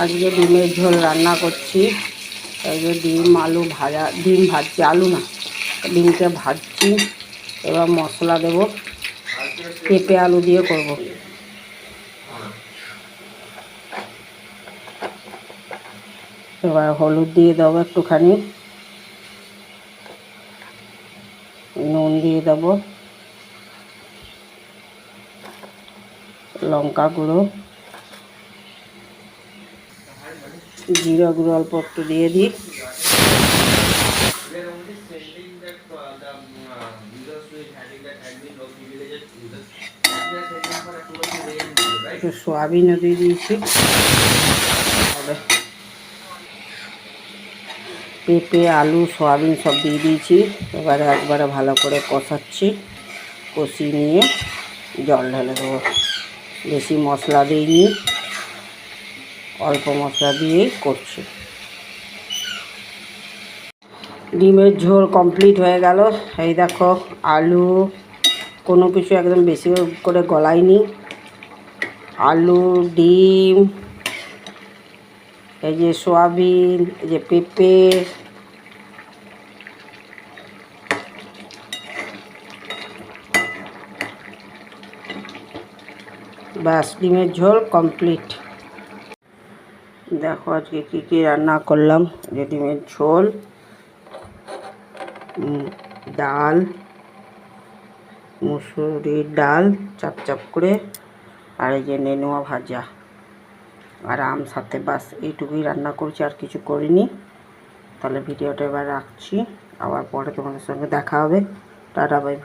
আজকে ডিমের ঝোল রান্না করছি। এই যে ডিম ভাজছি, আলু না, ডিমকে ভাজছি। এবার মশলা দেব, পেঁপে আলু দিয়ে করব। এবার হলুদ দিয়ে দেবো একটুখানি, নুন দিয়ে দেবো, লঙ্কা গুঁড়ো, জিরা গুঁড়ো অল্প একটু দিয়ে দিই। একটু সয়াবিনও দিয়ে দিয়েছি। পেঁপে আলু সয়াবিন সব দিয়ে দিয়েছি। এবারে একবারে ভালো করে কষাচ্ছি, কষিয়ে নিয়ে জল ঢেলে দেবো। বেশি মশলা দিইনি, অল্প মশলা দিয়েই করছি। ডিমের ঝোল কমপ্লিট হয়ে গেল। এই দেখো, আলু কোনো কিছু একদম বেশি করে গলাইনি। আলু, ডিম, এই যে সয়াবিন, এই যে পেঁপে, ব্যাস ডিমের ঝোল কমপ্লিট। দেখো আজকে কী কী রান্না করলাম। যে ডিমের ঝোল, ডাল, মুসুরির ডাল চাপ চাপ করে, আর এই যে নেনুয়া ভাজা আর আম সাথে, বাস এইটুকুই রান্না করছি, আর কিছু করিনি। তাহলে ভিডিওটা এবার রাখছি, আবার পরে তোমাদের সঙ্গে দেখা হবে। Tata bye.